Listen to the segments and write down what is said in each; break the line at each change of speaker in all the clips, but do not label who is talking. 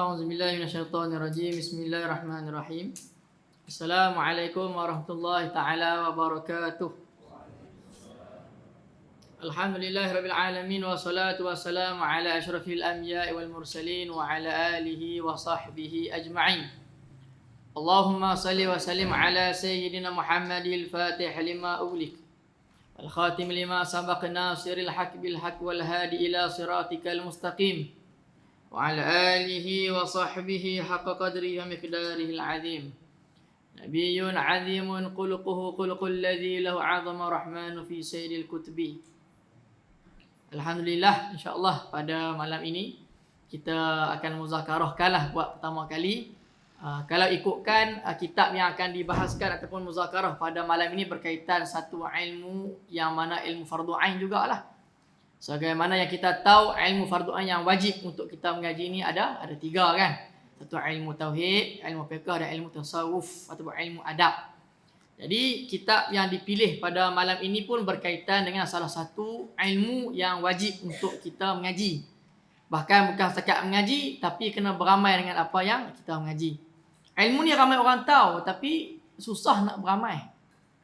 A'udzubillahi minasyaitonirrajim. Bismillahirrahmanirrahim. Assalamualaikum warahmatullahi taala wabarakatuh. Alhamdulillahirabbil alamin wassalatu wassalamu ala asyrafil anbiya'i wal mursalin wa ala alihi wa sahbihi ajma'in. Allahumma salli wa sallim ala sayyidina Muhammadil Fatih lima ughliq wal khatim lima sabaq nasiril haqq bil haqq wal hadi ila siratikal mustaqim. وعلى آله وصحبه حق قدره ومقداره العظيم نبي عظيم خلقه خلق الذي له عظم الرحمن في سيد الكتب. Alhamdulillah, insyaAllah pada malam ini kita akan muzakarahkanlah buat pertama kali. Kalau ikutkan kitab yang akan dibahaskan ataupun muzakarah pada malam ini berkaitan satu ilmu yang mana ilmu fardu ain jugalah. Sebagaimana yang kita tahu, ilmu fardu ain yang wajib untuk kita mengaji ini ada tiga kan. Satu ilmu tauhid, ilmu fiqh dan ilmu tasawuf ataupun ilmu adab. Jadi kitab yang dipilih pada malam ini pun berkaitan dengan salah satu ilmu yang wajib untuk kita mengaji. Bahkan bukan setakat mengaji, tapi kena beramai dengan apa yang kita mengaji. Ilmu ni ramai orang tahu tapi susah nak beramai.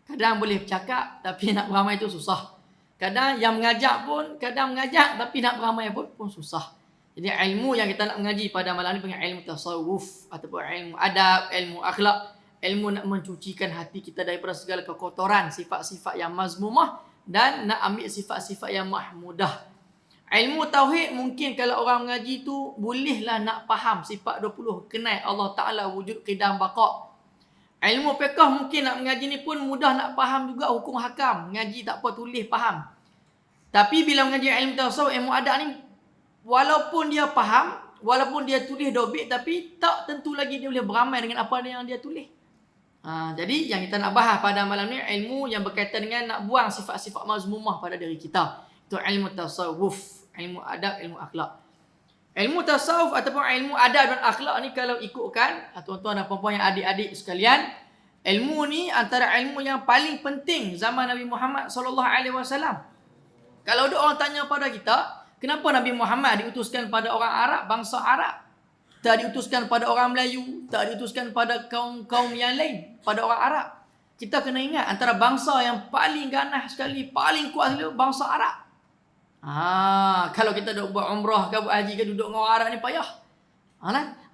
Kadang boleh bercakap tapi nak beramai itu susah. Kadang yang mengajak pun, kadang mengajak tapi nak beramai pun susah. Jadi ilmu yang kita nak mengaji pada malam ini panggil ilmu tasawuf ataupun ilmu adab, ilmu akhlak, ilmu nak mencucikan hati kita daripada segala kekotoran, sifat-sifat yang mazmumah dan nak ambil sifat-sifat yang mahmudah. Ilmu tauhid mungkin kalau orang mengaji tu bolehlah nak faham sifat 20 kenal Allah Taala wujud, qidam, baqa. Ilmu fiqh mungkin nak mengaji ni pun mudah nak faham juga hukum hakam. Mengaji tak apa, tulis faham. Tapi bila mengaji ilmu tasawuf, ilmu adab ni, walaupun dia faham, walaupun dia tulis dobit, tapi tak tentu lagi dia boleh beramai dengan apa yang dia tulis. Jadi yang kita nak bahas pada malam ni, ilmu yang berkaitan dengan nak buang sifat-sifat mazmumah pada diri kita. Itu ilmu tasawuf, ilmu adab, ilmu akhlak. Ilmu tasawuf ataupun ilmu adab dan akhlak ni kalau ikutkan, tuan-tuan dan puan-puan yang adik-adik sekalian, ilmu ni antara ilmu yang paling penting zaman Nabi Muhammad SAW. Kalau ada orang tanya pada kita, kenapa Nabi Muhammad diutuskan pada orang Arab, bangsa Arab? Tak diutuskan pada orang Melayu, tak diutuskan pada kaum-kaum yang lain, pada orang Arab. Kita kena ingat antara bangsa yang paling ganas sekali, paling kuat sekali bangsa Arab. Kalau kita duduk buat umrah ke buat haji ke duduk dengan orang Arab ni payah.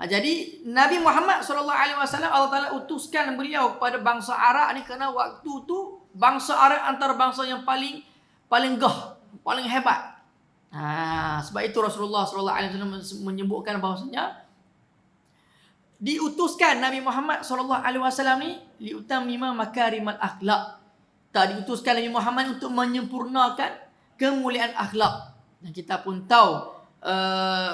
Jadi Nabi Muhammad SAW Allah Taala utuskan beliau kepada bangsa Arab ni kerana waktu tu bangsa Arab antara bangsa yang paling gah, paling hebat. Sebab itu Rasulullah SAW menyebutkan bahawasanya diutuskan Nabi Muhammad SAW ni liutamima makarimal akhlak. Tak diutuskan Nabi Muhammad untuk menyempurnakan kemuliaan akhlak. Dan kita pun tahu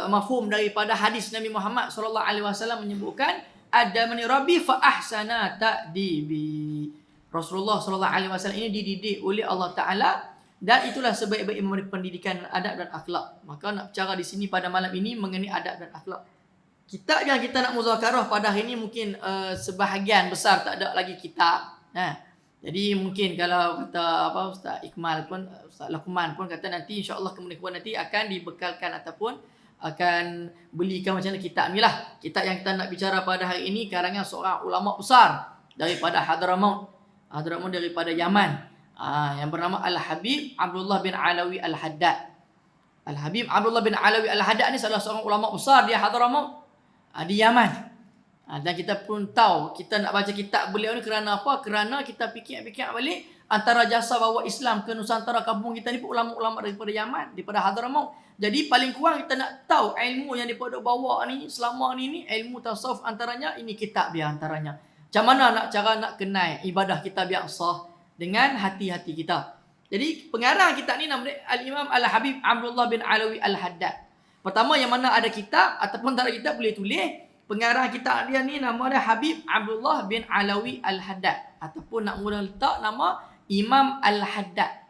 mafhum daripada hadis Nabi Muhammad SAW menyebutkan adamani rabbi fa ahsana ta'dibi. Rasulullah SAW ini dididik oleh Allah Taala dan itulah sebaik-baik pendidikan adab dan akhlak. Maka nak bicara di sini pada malam ini mengenai adab dan akhlak. Kitab yang kita nak muzakarah pada hari ini mungkin sebahagian besar tak ada lagi kitab. Jadi mungkin kalau kata Ustaz Ikmal pun, Ustaz Luqman pun kata nanti insya-Allah kemudian nanti akan dibekalkan ataupun akan belikan macam mana kitab ni lah. Kitab yang kita nak bicara pada hari ini karangan seorang ulama besar daripada Hadramaut daripada Yaman. Yang bernama Al-Habib Abdullah bin Alawi Al-Haddad. Al-Habib Abdullah bin Alawi Al-Haddad ni salah seorang ulama besar di Hadramaut di Yaman. Dan kita pun tahu kita nak baca kitab beliau ni kerana apa? Kerana kita fikir-fikir balik antara jasa bawa Islam ke Nusantara kampung kita ni pun ulama-ulama daripada Yaman, daripada Hadramaut. Jadi paling kurang kita nak tahu ilmu yang daripada bawa ni selama ni ilmu tasawuf antaranya ini kitab dia antaranya. Macam mana cara nak kenal ibadah kita biar sah dengan hati-hati kita. Jadi pengarang kitab ni nama dia Al-Imam Al-Habib Abdullah bin Alawi Al-Haddad. Pertama yang mana ada kitab ataupun tak ada kitab boleh tulis. Pengarang kitab dia ni nama dia Habib Abdullah bin Alawi Al-Haddad ataupun nak mula letak nama Imam Al-Haddad.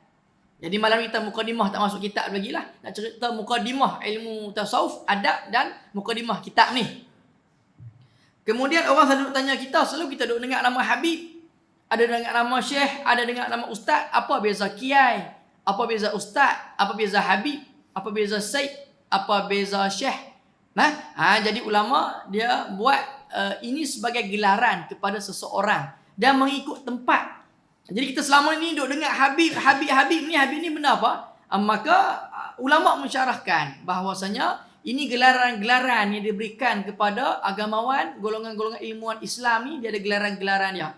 Jadi malam kita mukadimah tak masuk kitab lagi lah. Nak cerita mukadimah ilmu tasawuf, adab dan mukadimah kitab ni. Kemudian orang selalu tanya kita, selalu kita duk dengar nama Habib, ada dengar nama Syekh, ada dengar nama Ustaz. Apa beza Kiai? Apa beza Ustaz? Apa beza Habib? Apa beza Syekh? Apa beza Syekh? Jadi ulama dia buat ini sebagai gelaran kepada seseorang dan mengikut tempat. Jadi kita selama ni duk dengar Habib ni benar apa? Maka ulama mensyarahkan bahawasanya ini gelaran-gelaran yang diberikan kepada agamawan, golongan-golongan ilmuwan Islam ni, dia ada gelaran-gelaran dia.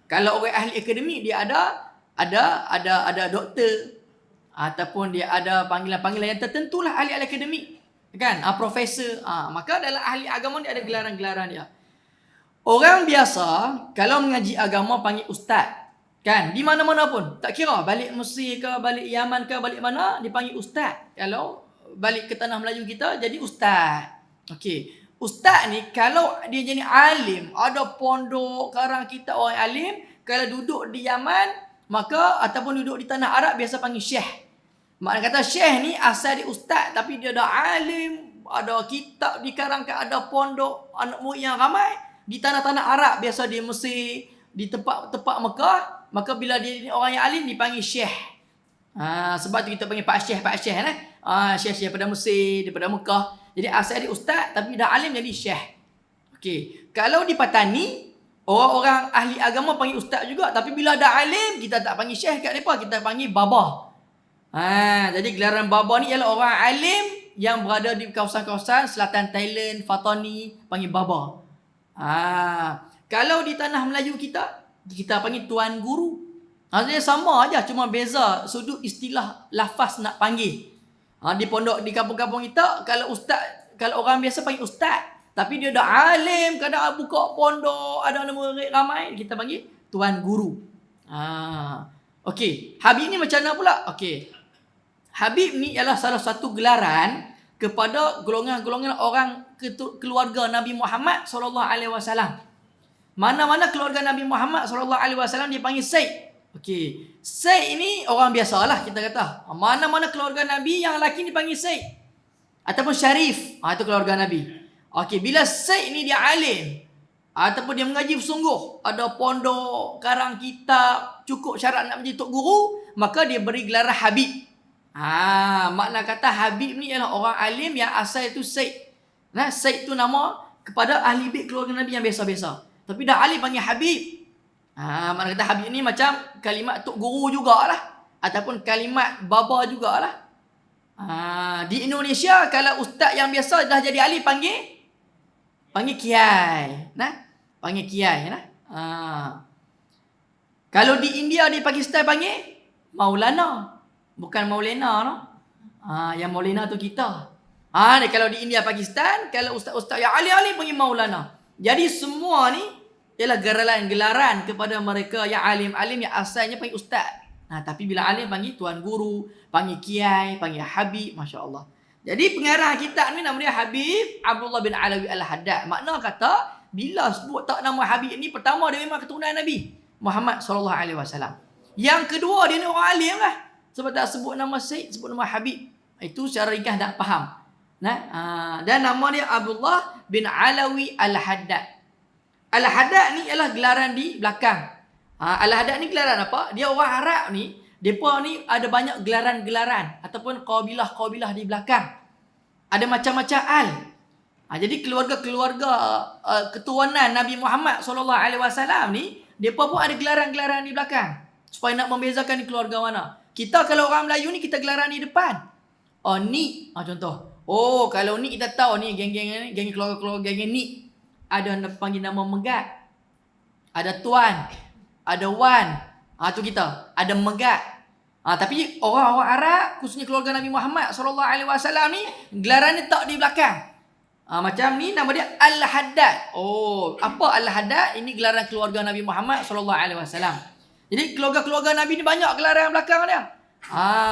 Kalau orang ahli akademik dia ada doktor ataupun dia ada panggilan-panggilan yang tertentulah ahli akademik. Kan? Profesor. Maka dalam ahli agama dia ada gelaran-gelaran dia. Orang biasa kalau mengaji agama panggil ustaz. Kan? Di mana-mana pun. Tak kira balik Mesir ke, balik Yaman ke, balik mana, dipanggil ustaz. Kalau balik ke tanah Melayu kita jadi ustaz. Okey. Ustaz ni kalau dia jadi alim, ada pondok, karang kita orang alim, kalau duduk di Yaman, maka ataupun duduk di tanah Arab biasa panggil syekh. Maknanya kata syekh ni asal dia ustaz tapi dia dah alim, ada kitab dikarangkan, ada pondok, anak murid yang ramai di tanah-tanah Arab, biasa di Mesir, di tempat-tempat Mekah, maka bila dia orang yang alim dipanggil syekh. Sebab tu kita panggil Pak Syekh syekh daripada Mesir, daripada Mekah. Jadi asal dia ustaz tapi dah alim jadi syekh. Okey, kalau di Patani orang-orang ahli agama panggil ustaz juga, tapi bila dah alim kita tak panggil syekh kat depa, kita panggil baba. Jadi gelaran baba ni ialah orang alim yang berada di kawasan-kawasan selatan Thailand, Fatani, panggil baba. Kalau di tanah Melayu kita panggil tuan guru. Maksudnya sama aja, cuma beza sudut istilah lafaz nak panggil. Di pondok, di kampung-kampung kita, kalau orang biasa panggil ustaz, tapi dia dah alim, kadang buka pondok, ada murid ramai, kita panggil tuan guru. Okey, Habib ni macam mana pula? Okey. Habib ni ialah salah satu gelaran kepada golongan-golongan orang keluarga Nabi Muhammad SAW. Mana-mana keluarga Nabi Muhammad SAW dia panggil Sayyid. Okey, Sayyid ini orang biasalah kita kata. Mana-mana keluarga Nabi yang lelaki dipanggil Sayyid ataupun Syarif. Itu keluarga Nabi. Okey, bila Sayyid ni dia alim ataupun dia mengaji bersungguh, ada pondok, karang kitab, cukup syarat nak menjadi tok guru, maka dia beri gelaran Habib. Makna kata Habib ni ialah orang alim yang asal itu Sayyid. Sayyid tu nama kepada ahli bait keluarga Nabi yang biasa-biasa. Tapi dah alim panggil Habib. Makna kata Habib ni macam kalimat tok guru jugalah ataupun kalimat baba jugalah. Di Indonesia kalau ustaz yang biasa dah jadi alim panggil kiai. Panggil kiai. Kalau di India, di Pakistan panggil Maulana. Bukan Maulana. Yang Maulana tu kita. Kalau di India, Pakistan, kalau ustaz-ustaz yang alim-alim panggil Maulana. Jadi semua ni ialah gelaran kepada mereka yang alim-alim yang asalnya panggil ustaz. Tapi bila alim panggil tuan guru, panggil kiai, panggil Habib, masya-Allah. Jadi pengarang kitab ni nama dia Habib Abdullah bin Alawi Al-Haddad. Makna kata bila sebut tak nama Habib ni, pertama dia memang keturunan Nabi Muhammad SAW. Yang kedua dia ni orang alim lah. Sebab tak sebut nama Sayyid, sebut nama Habib. Itu secara ringkas tak faham. Dan nama dia Abdullah bin Alawi Al-Haddad. Al-Haddad ni ialah gelaran di belakang. Al-Haddad ni gelaran apa? Dia orang Arab ni, mereka ni ada banyak gelaran-gelaran ataupun qabilah-qabilah di belakang. Ada macam-macam al. Jadi keluarga-keluarga keturunan Nabi Muhammad SAW ni, mereka pun ada gelaran-gelaran di belakang. Supaya nak membezakan keluarga mana. Kita kalau orang Melayu ni, kita gelaran di depan. Ni. Contoh. Kalau ni kita tahu ni, geng-geng ni, geng keluarga-keluarga geng ni. Ada panggil nama Megat. Ada Tuan. Ada Wan. Tu kita. Ada Megat. Tapi orang-orang Arab, khususnya keluarga Nabi Muhammad SAW ni, gelaran ni tak di belakang. Macam ni nama dia Al-Haddad. Apa Al-Haddad? Ini gelaran keluarga Nabi Muhammad SAW. Jadi keluarga-keluarga Nabi ni banyak gelaran belakang dia.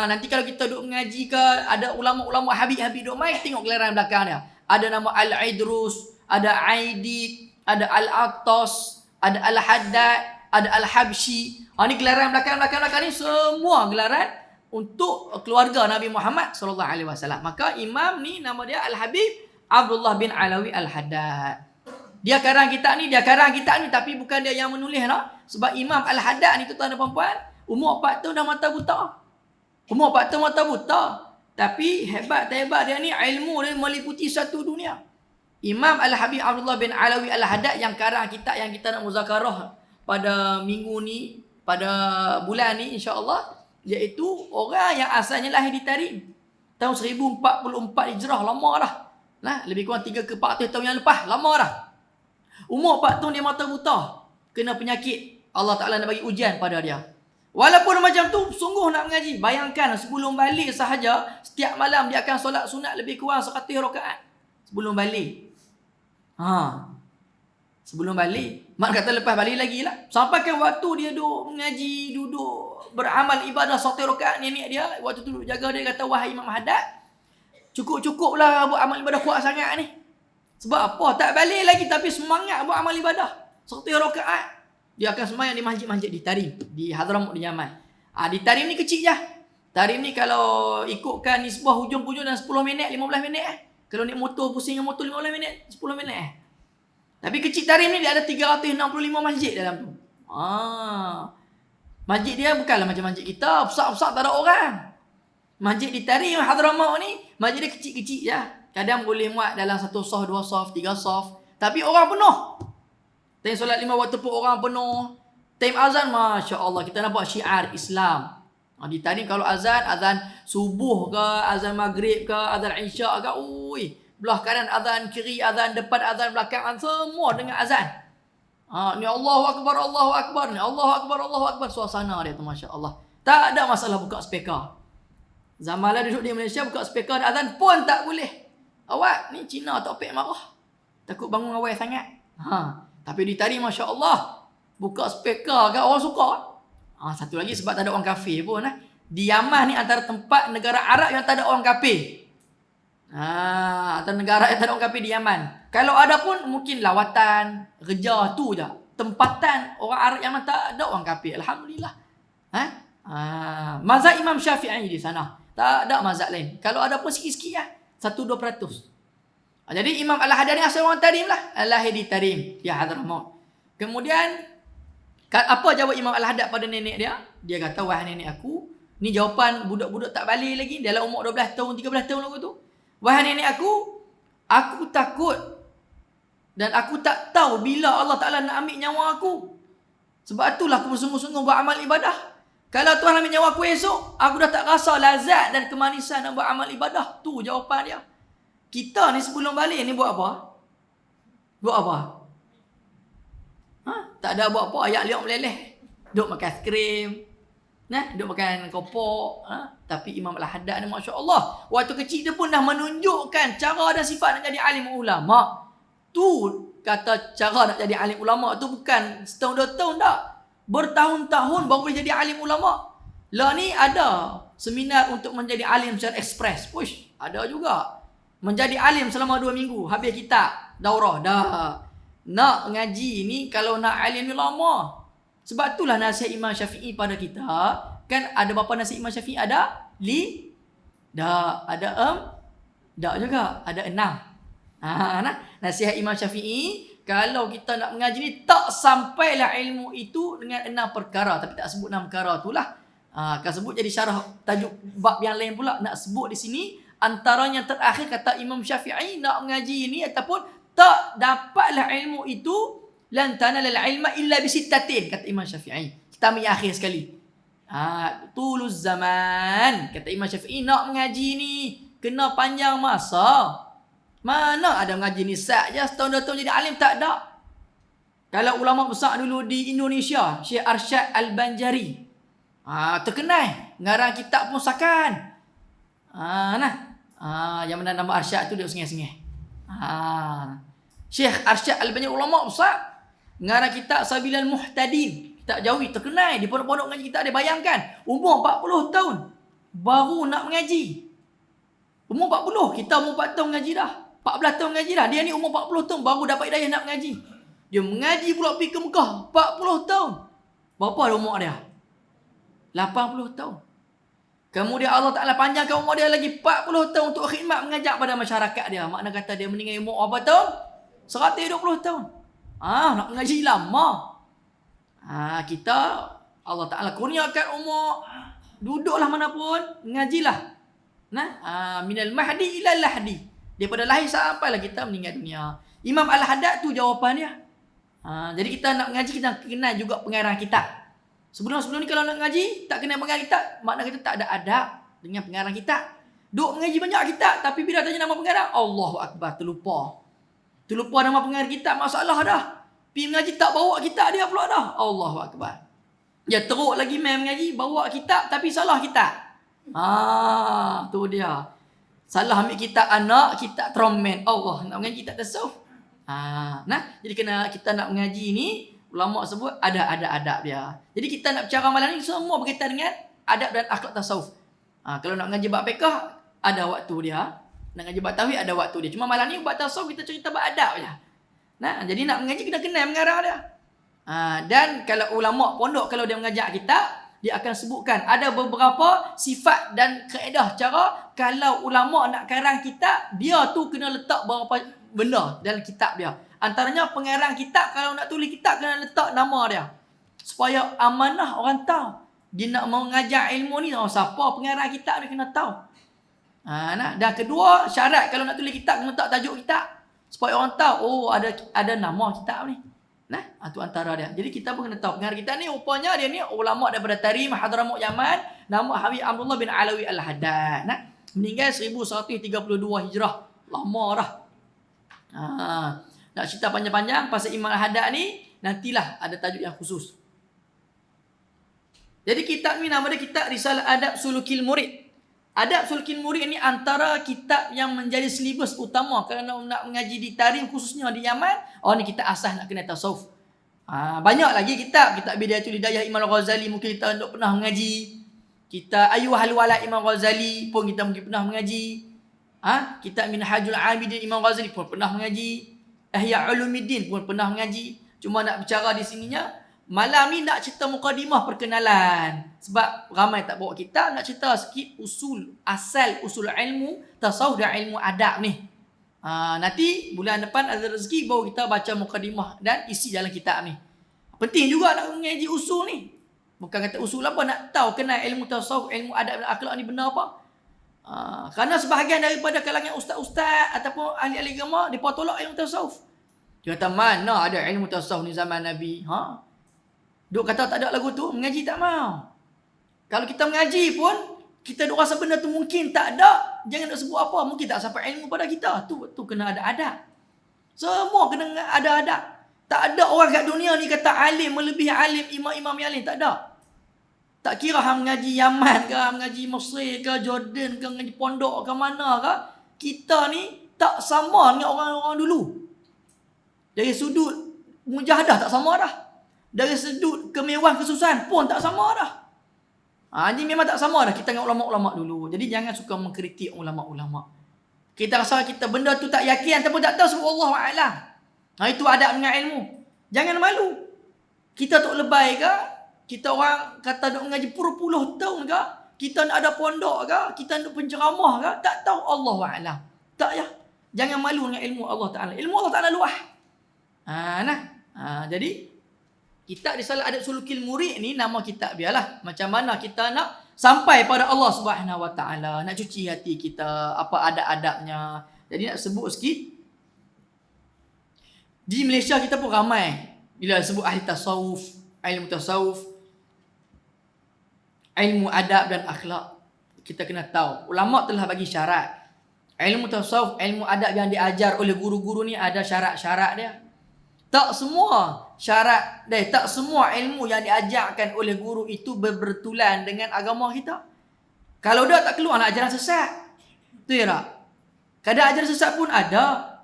Nanti kalau kita duduk mengaji ke, ada ulama-ulama Habib-Habib duduk main, tengok gelaran belakang dia. Ada nama Al-Idrus, ada Aidid, ada Al-Attas, ada Al-Haddad, ada Al-Habsyi. Ni gelaran belakang-belakang ni semua gelaran untuk keluarga Nabi Muhammad SAW. Maka imam ni nama dia Al-Habib Abdullah bin Alawi Al-Haddad. Dia karang kitab ni tapi bukan dia yang menulis Sebab Imam Al-Haddad ni tuan dan puan-puan, umur 4 tahun dah mata buta. Umur 4 tahun mata buta. Tapi hebat tak hebat dia ni, ilmu dia meliputi satu dunia. Imam Al-Habib Abdullah bin Alawi Al-Haddad yang karang kitab yang kita nak muzakarah pada minggu ni, pada bulan ni insya-Allah, iaitu orang yang asalnya lahir di Tarim tahun 1044 Hijrah, lama dah. Nah, lebih kurang 3 ke 400 tahun yang lepas, lama dah. Umur 4 tahun dia mata buta, kena penyakit. Allah Taala nak bagi ujian pada dia. Walaupun macam tu, sungguh nak mengaji. Bayangkan sebelum balik sahaja, setiap malam dia akan solat sunat lebih kurang 100 rakaat sebelum balik. Sebelum balik. Mak kata lepas balik lagi lah. Sampai kan waktu dia duduk mengaji, duduk beramal ibadah 100 rakaat, nenek dia waktu tu duduk jaga dia, kata, wahai Imam Haddad, cukup lah buat amal ibadah kuat sangat ni. Sebab apa? Tak balik lagi tapi semangat buat amal ibadah 100 rakaat. Dia akan sembahyang di masjid-masjid di Tarim, di Hadramaut, di Yaman. Di Tarim ni kecil je. Tarim ni kalau ikutkan nisbah hujung-hujung dalam 10 minit, 15 minit. Kalau naik motor, pusing dengan motor 15 minit, 10 minit. Tapi kecil Tarim ni dia ada 365 masjid dalam tu. Masjid dia bukanlah macam masjid kita, besar-besar tak ada orang. Masjid di Tarim Hadramaut ni, masjid dia kecil-kecil je. Kadang boleh muat dalam 1 saf, 2 saf, 3 saf. Tapi orang penuh. Time solat 5 waktu pun orang penuh. Time azan, Masya Allah, kita nampak syiar Islam. Di Tarim kalau azan subuh ke, azan maghrib ke, azan isyak ke, belah kanan azan, kiri azan, depan azan, belakang azan, semua dengan azan. Ni Allahu Akbar, Allahu Akbar, ni Allahu Akbar, Allahu Akbar. Suasana dia tu Masya Allah. Tak ada masalah buka speaker. Zaman lah duduk di Malaysia, buka speaker azan pun tak boleh. Awak ni Cina topik marah. Takut bangun awal sangat. Tapi di Tarim Masya Allah, buka speaker kan orang suka. Satu lagi sebab tak ada orang kafir pun. Di Yaman ni antara tempat negara Arab yang tak ada orang kafir. Antara negara yang tak ada orang kafir di Yaman. Kalau ada pun mungkin lawatan, kerja tu je. Tempatan orang Arab Yaman tak ada orang kafir. Alhamdulillah. Mazhab Imam Syafi'i di sana. Tak ada mazhab lain. Kalau ada pun sikit-sikit lah. 1-2%. Jadi Imam Al-Haddad ni asal orang Tarim lah. Lahir di Tarim, di Hadramaut. Kemudian apa jawab Imam Al-Haddad pada nenek dia? Dia kata, wahai nenek aku, ni jawapan budak-budak tak balik lagi, dalam umur 12 tahun, 13 tahun lagu tu. Wahai nenek aku takut dan aku tak tahu bila Allah Ta'ala nak ambil nyawa aku. Sebab itulah aku bersungguh-sungguh buat amal ibadah. Kalau Tuhan ambil nyawa aku esok, aku dah tak rasa lazat dan kemanisan nak buat amal ibadah. Tu jawapan dia. Kita ni sebelum balik ni buat apa? Buat apa? Tak ada buat apa, ayak liok meleleh. Duk makan aiskrim. Duk makan kopok. Tapi Imam Al-Haddad ni Masya Allah, waktu kecil dia pun dah menunjukkan cara dan sifat nak jadi alim ulama. Tu kata cara nak jadi alim ulama tu bukan setahun 2 tahun tak. Bertahun-tahun baru boleh jadi alim ulama. Lah ni ada seminar untuk menjadi alim secara ekspres. Push, ada juga. Menjadi alim selama 2 minggu, habis kitab, daurah, dah. Nak ngaji ni kalau nak alim ni lama. Sebab itulah nasihat Imam Syafi'i pada kita. Kan ada berapa nasihat Imam Syafi'i? Ada ada juga. Ada 6. Nasihat Imam Syafi'i, kalau kita nak mengaji ni, tak sampailah ilmu itu dengan 6 perkara. Tapi tak sebut 6 perkara tu lah. Akan sebut jadi syarah tajuk bab yang lain pula. Nak sebut di sini, antaranya terakhir kata Imam Syafi'i, nak mengaji ni ataupun tak dapatlah ilmu itu, lan tanalal ilma illa bisittatin, kata Imam Syafi'i. Kita ambil akhir sekali. Tuluz zaman, kata Imam Syafi'i, nak mengaji ni kena panjang masa. Mana ada mengaji ni sat je setahun 2 tahun jadi alim, tak ada. Kalau ulama besar dulu di Indonesia, Syekh Arsyad Al-Banjari, terkenal, ngarang kitab pun sakan. Yang mana nama Arsyad tu dia sengih-sengih. Syekh Arsyad Al-Banjari, ulama besar, ngarang kitab Sabilal Muhtadin, kitab Jawi, terkenal di pondok-pondok ngaji kita ada. Bayangkan umur 40 tahun baru nak mengaji. Umur 40, kita umur 4 tahun mengaji dah, 14 tahun mengaji dah. Dia ni umur 40 tahun baru dapat hidayah nak mengaji. Dia mengaji pula pergi ke Mekah 40 tahun. Berapa ada umur dia? 80 tahun. Kemudian Allah Ta'ala panjangkan umur dia lagi 40 tahun untuk khidmat mengajak pada masyarakat dia. Makna kata dia meninggal umur berapa tahun? 120 tahun. Nak mengaji lama. Kita Allah Ta'ala kurniakan umur, duduklah mana pun, mengajilah. Minal mahdi ila lahdi. Daripada lahir sampailah kita meninggal dunia. Imam Al-Haddad tu jawapan dia. Jadi kita nak mengaji, kita kenal juga pengarang kitab. Sebelum ni kalau nak mengaji tak kenal pengarang kitab, makna kita tak ada adab dengan pengarang kitab. Duk mengaji banyak kitab tapi bila tanya nama pengarang, Allahu Akbar, terlupa nama pengarang kitab, masalah dah. Pergi mengaji tak bawa kitab dia pula dah. Allahu Akbar. Ya teruk lagi main mengaji, bawa kitab tapi salah kitab. Tu dia. Salah ambil kitab anak, kitab tromen. Allah, nak mengaji kitab tasawuf. Jadi kena kita nak mengaji ni, ulama sebut ada adab dia. Jadi kita nak bicara malam ni semua berkaitan dengan adab dan akhlak tasawuf. Kalau nak mengaji bab fiqh ada waktu dia. Nak mengaji bab tauhid ada waktu dia. Cuma malam ni bab tasawuf kita cerita bab adab je. Jadi nak mengaji kena kenal mengarang dia. Dan kalau ulama pondok kalau dia mengajak kita, dia akan sebutkan ada beberapa sifat dan kaedah cara kalau ulama nak karang kitab, dia tu kena letak beberapa benda dalam kitab dia. Antaranya pengarang kitab kalau nak tulis kitab kena letak nama dia. Supaya amanah orang tahu. Dia nak mengajar ilmu ni, siapa pengarang kitab ni kena tahu. Dan kedua, syarat kalau nak tulis kitab kena letak tajuk kitab. Supaya orang tahu, ada nama kitab ni. Itu antara dia. Jadi kita pun kena tahu pengarang kitab ni rupanya dia ni ulama daripada Tarim Hadramut Yaman, nama Habib Abdullah bin Alawi Al-Haddad. Meninggal 1132 Hijrah. Lama dah. Nak cerita panjang-panjang pasal Imam Al-Haddad ni, nantilah ada tajuk yang khusus. Jadi kitab ni nama dia kitab Risalah Adab Sulukil Murid. Adab Sulukil Murid ni antara kitab yang menjadi silibus utama kalau nak mengaji di Tarim khususnya di Yaman. Ni kita asas nak kena tasawuf. Banyak lagi kitab Bidayatul Hidayah Imam Al-Ghazali mungkin kita tak pernah mengaji. Kita Ayyuhal Wala Imam Ghazali pun kita mungkin pernah mengaji. Kitab Minhajul Abidin Imam Ghazali pun pernah mengaji. Ihya Ulumuddin pun pernah mengaji. Cuma nak bicara di sininya, malam ni nak cerita mukadimah perkenalan. Sebab ramai tak bawa kitab, nak cerita sikit asal usul ilmu tasawuf dan ilmu adab ni. Nanti bulan depan ada rezeki baru kita baca mukadimah dan isi dalam kitab ni. Penting juga nak mengaji usul ni. Bukan kata usul apa, nak tahu kenal ilmu tasawuf, ilmu adab dan akhlak ni benda apa. Kerana sebahagian daripada kalangan ustaz-ustaz ataupun ahli-ahli agama dia tolak ilmu tasawuf. Dia kata mana ada ilmu tasawuf ni zaman Nabi. Duk kata tak ada lagu tu, mengaji tak mau. Kalau kita mengaji pun, kita duk rasa benda tu mungkin tak ada, jangan nak sebut apa, mungkin tak sampai ilmu pada kita. Tu kena ada adab. Semua kena ada adab. Tak ada orang kat dunia ni kata alim melebihi alim, imam-imam yang lain, tak ada. Tak kira hang mengaji Yaman ke, hang mengaji Mesir ke, Jordan ke, mengaji pondok ke mana ke, kita ni tak sama dengan orang-orang dulu. Dari sudut mujahadah tak sama dah. Dari sudut kemewahan kesusahan pun tak sama dah. Ini memang tak sama dah kita dengan ulama-ulama dulu. Jadi jangan suka mengkritik ulama-ulama. Kita rasa kita benda tu tak yakin ataupun tak tahu sebab Allah A'lam. Itu adab dengan ilmu. Jangan malu. Kita tak lebay ke? Kita orang kata duk mengaji puluh-puluh tahun ke? Kita nak ada pondok ke? Kita nak penceramah ke? Tak tahu Allah A'lam. Tak ya. Jangan malu dengan ilmu Allah Ta'ala. Ilmu Allah Ta'ala luah. Jadi kitab Risalah Adab Sulukil Murid ni nama kitab biarlah. Macam mana kita nak sampai pada Allah Subhanahu Wa Ta'ala, nak cuci hati kita, apa adab-adabnya. Jadi nak sebut sikit. Di Malaysia kita pun ramai bila sebut ahli tasawuf, ilmu tasawuf, ilmu adab dan akhlak. Kita kena tahu, ulama telah bagi syarat. Ilmu tasawuf, ilmu adab yang diajar oleh guru-guru ni ada syarat-syarat dia. Tak semua syarat dan tak semua ilmu yang diajarkan oleh guru itu berbetulan dengan agama kita. Kalau dah tak keluar nak ajaran sesat. Tu ya tak? Kadang ajaran sesat pun ada.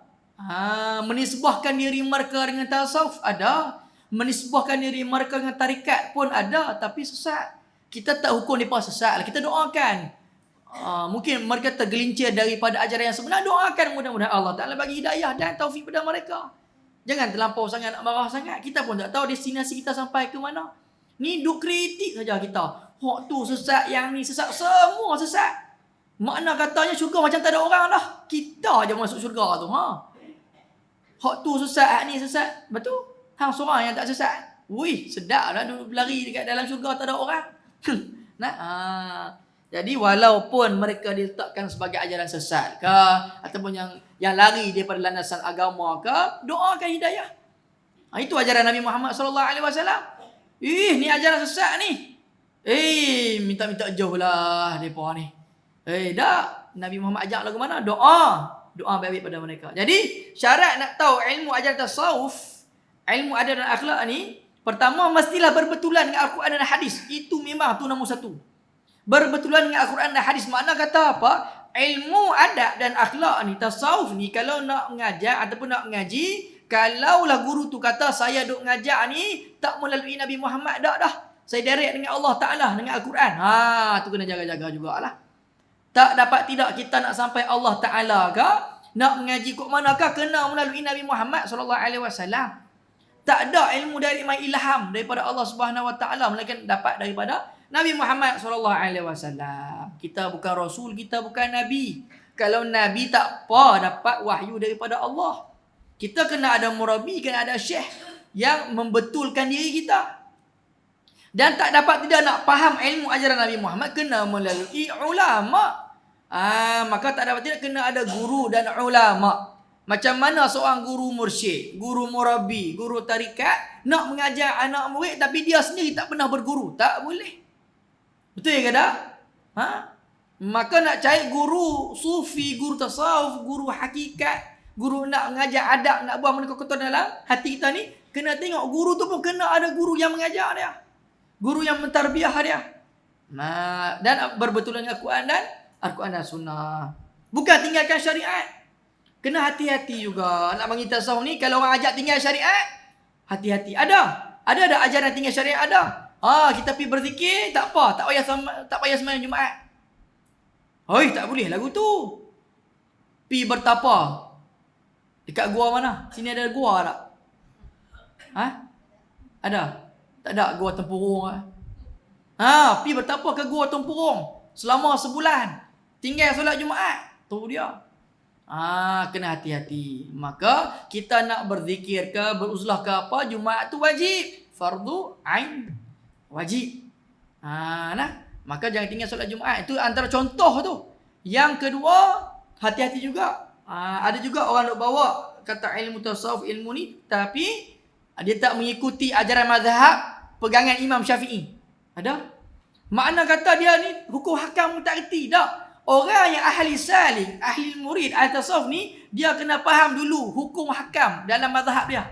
Menisbahkan diri mereka dengan tasawuf ada. Menisbahkan diri mereka dengan tarikat pun ada. Tapi sesat. Kita tak hukum mereka sesat. Kita doakan. Mungkin mereka tergelincir daripada ajaran yang sebenar. Doakan mudah-mudahan Allah Ta'ala bagi hidayah dan taufik pada mereka. Jangan terlampau sangat nak marah sangat. Kita pun tak tahu destinasi kita sampai ke mana. Ni duk kritik saja kita. Hak tu sesat, yang ni sesat. Semua sesat. Makna katanya syurga macam tak ada orang dah. Kita je masuk syurga tu. Hak tu sesat, hak ni sesat. Betul? Hang seorang yang tak sesat. Wih, sedap lah duduk berlari dekat dalam syurga tak ada orang. Jadi walaupun mereka diletakkan sebagai ajaran sesat ke, ataupun yang lari daripada landasan agama ke, doakan hidayah. Itu ajaran Nabi Muhammad SAW. Ni ajaran sesat ni. Minta-minta jauh lah mereka ni. Dah. Nabi Muhammad ajak lagu mana? Doa baik-baik pada mereka. Jadi syarat nak tahu ilmu ajaran tasawuf, ilmu adab dan akhlak ni, pertama mestilah berbetulan dengan Al-Quran dan hadis. Itu memang tu nombor satu. Berbetulan dengan Al-Quran dan hadis. Makna kata apa? Ilmu adab dan akhlak ni, tasawuf ni, kalau nak mengajar ataupun nak mengaji, kalaulah guru tu kata saya duk ngajar ni tak melalui Nabi Muhammad, dah. Saya direct dengan Allah Ta'ala, dengan Al-Quran. Tu kena jaga-jaga jugalah. Tak dapat tidak kita nak sampai Allah Ta'ala ke, nak mengaji kok manakah, kena melalui Nabi Muhammad SAW. Tak ada ilmu dari ilham daripada Allah Subhanahu Wa Ta'ala, melainkan dapat daripada Nabi Muhammad SAW. Kita bukan Rasul, kita bukan Nabi. Kalau Nabi tak apa dapat wahyu daripada Allah. Kita kena ada murabi, kena ada syekh yang membetulkan diri kita. Dan tak dapat tidak nak faham ilmu ajaran Nabi Muhammad, kena melalui ulama. Maka tak dapat tidak kena ada guru dan ulama. Macam mana seorang guru mursyid, guru murabi, guru tarikat nak mengajar anak murid tapi dia sendiri tak pernah berguru? Tak boleh. Betul ke tak? Maka nak cari guru sufi, guru tasawuf, guru hakikat, guru nak mengajar adab, nak buang benda kotor dalam hati kita ni, kena tengok guru tu pun kena ada guru yang mengajar dia, guru yang mentarbiah dia. Dan berbetulan dengan Al-Quran dan Sunnah. Bukan tinggalkan syariat. Kena hati-hati juga nak bagi tasawuf ni. Kalau orang ajak tinggal syariat, hati-hati. Ada ajaran tinggal syariat, ada. Kita pergi berzikir, tak apa, tak payah sembahyang Jumaat. Tak boleh lagu tu. Pergi bertapa dekat gua mana? Sini ada gua tak? Ada? Tak ada gua tempurung. Pergi bertapa ke gua tempurung selama sebulan, tinggal solat Jumaat. Tu dia. Kena hati-hati. Maka kita nak berzikir ke, beruzlah ke apa, Jumaat tu wajib, fardu ain, wajib. Maka jangan tinggal solat Jumaat. Itu antara contoh tu. Yang kedua, hati-hati juga. Ada juga orang nak bawa kata ilmu tasawuf, ilmu ni, tapi dia tak mengikuti ajaran mazhab pegangan Imam Syafi'i. Ada? Makna kata dia ni hukum hakam tak reti. Tak. Orang yang ahli salik, ahli murid, ahli tasawuf ni, dia kena faham dulu hukum hakam dalam mazhab dia.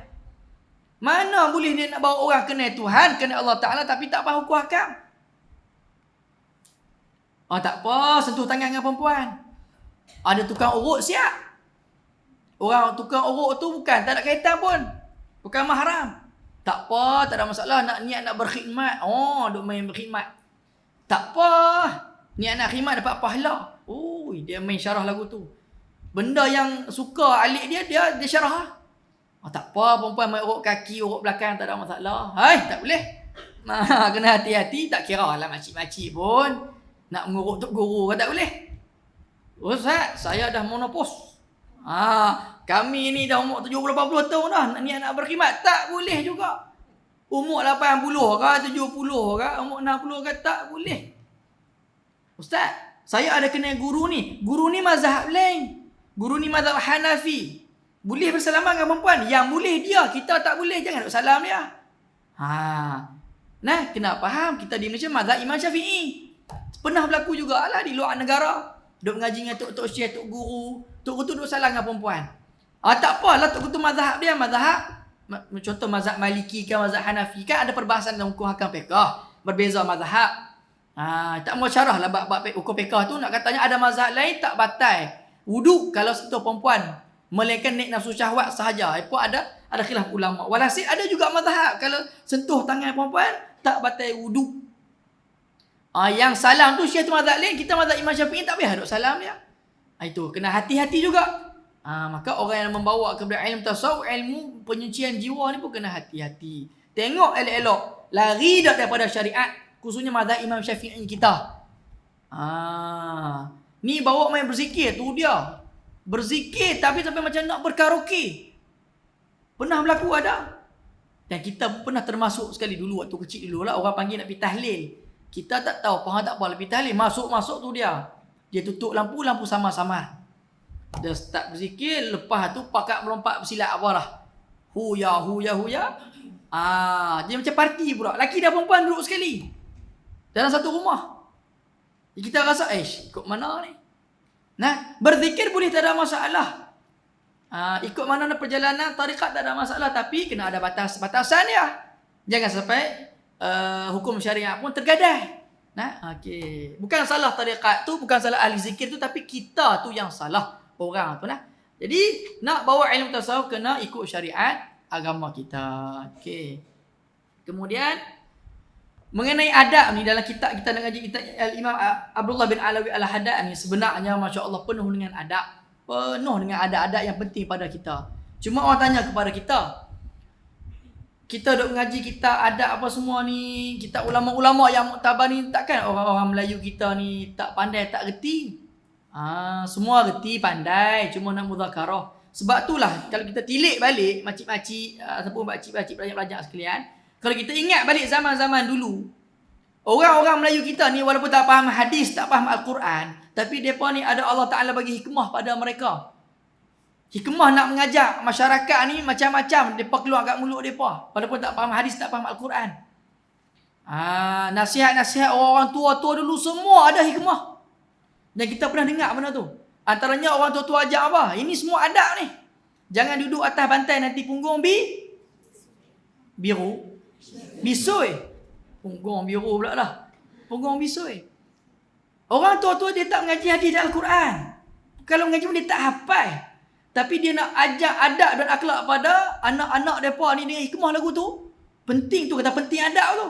Mana boleh dia nak bawa orang kenal Tuhan, kenal Allah Ta'ala tapi tak faham hukum hakam? Tak apa, sentuh tangan dengan perempuan. Ada tukang urut siap. Orang tukang urut tu bukan, tak ada kaitan pun. Bukan mahram. Tak apa, tak ada masalah. Nak niat nak berkhidmat. Duk main berkhidmat. Tak apa. Niat nak khidmat dapat pahala. Dia main syarah lagu tu. Benda yang suka alik dia syarah. Tak apa, perempuan main urut kaki, urut belakang, tak ada masalah. Tak boleh. Kena hati-hati. Tak kira lah makcik-makcik pun nak mengurut tok guru kan tak boleh. Ustaz, saya dah monopos. Kami ni dah umur 70-80 tahun dah. Niat nak berkhidmat. Tak boleh juga. Umur 80 ke, 70 ke, umur 60 ke, tak boleh. Ustaz, saya ada kenal guru ni. Guru ni mazhab lain. Guru ni mazhab Hanafi. Boleh bersalaman dengan perempuan. Yang boleh dia, kita tak boleh. Jangan nak salam dia. Kena faham. Kita di Malaysia mazhab Imam Syafi'i. Pernah berlaku jugalah di luar negara. Duk ngaji dengan tok syekh, tok guru. Tok guru tu duk salam dengan perempuan. Tak apalah, tok guru tu mazhab dia. Contoh mazhab Maliki kan, mazhab Hanafi kan, ada perbahasan dalam hukum hakam fiqh. Berbeza mazhab. Tak mau syarah lah bab hukum fiqh tu. Nak katanya ada mazhab lain tak batal wuduk kalau sentuh perempuan, melainkan naik nafsu syahwat sahaja. Apa ada khilaf ulama. Walhasil ada juga mazhab kalau sentuh tangan perempuan tak batal wuduk. Yang salam tu syekh tu mazhab lain, kita mazhab Imam Syafi'i tak payah duk salam dia. Itu kena hati-hati juga. Maka orang yang membawa kepada ilmu tasawuf, ilmu penyucian jiwa ni pun kena hati-hati. Tengok elok-elok, lari dah daripada syariat, khususnya mazhab Imam Syafi'i kita. Ni bawa main berzikir tu dia. Berzikir tapi sampai macam nak berkaraoke. Pernah berlaku ada. Dan kita pun pernah termasuk sekali dulu waktu kecil dulu lah, orang panggil nak pergi tahlil. Kita tak tahu, faham tak apa, lebih tahlil. Masuk tu dia. Dia tutup lampu sama-sama. Dia start berzikir, lepas tu pakat melompat bersilat apa lah. Huya. Dia macam parti pula. Laki dan perempuan duduk sekali. Dalam satu rumah. Kita rasa, ikut mana ni? Nah, berzikir boleh tak ada masalah. Ikut mana perjalanan tarikat tak ada masalah, tapi kena ada batasan dia. Jangan sampai hukum syariat pun tergadai. Nah, okey. Bukan salah tarikat tu, bukan salah ahli zikir tu, tapi kita tu yang salah orang tu nah. Jadi nak bawa ilmu tasawuf kena ikut syariat agama kita. Okey. Kemudian mengenai adab ni, dalam kitab kita nak ngaji, kita Imam Abdullah bin Alawi Al-Haddad ni sebenarnya masya-Allah penuh dengan adab. Penuh dengan adab-adab yang penting pada kita. Cuma orang tanya kepada kita duk ngaji kitab adab apa semua ni, kitab ulama-ulama yang muktabar ni, takkan orang-orang Melayu kita ni tak pandai, tak reti. Semua reti, pandai, cuma nak muzakarah. Sebab itulah kalau kita tilik balik makcik-makcik ataupun makcik-makcik pelajar-pelajar sekalian, kalau kita ingat balik zaman-zaman dulu, orang-orang Melayu kita ni walaupun tak faham hadis, tak faham Al-Quran, tapi mereka ni ada Allah Ta'ala bagi hikmah pada mereka. Hikmah nak mengajak masyarakat ni macam-macam mereka keluar kat mulut mereka. Walaupun tak faham hadis, tak faham Al-Quran. Nasihat-nasihat orang tua-tua dulu semua ada hikmah. Dan kita pernah dengar benda tu. Antaranya orang tua-tua ajak apa? Ini semua adab ni. Jangan duduk atas bantai nanti punggung biru. Bisui. Punggung biru pula lah. Punggung bisui. Orang tua-tua dia tak mengaji hadis dan Al-Quran. Kalau mengaji pun dia tak hafal. Tapi dia nak ajak adab dan akhlak pada anak-anak mereka ni dengan hikmah lagu tu. Penting tu, kata penting adab tu.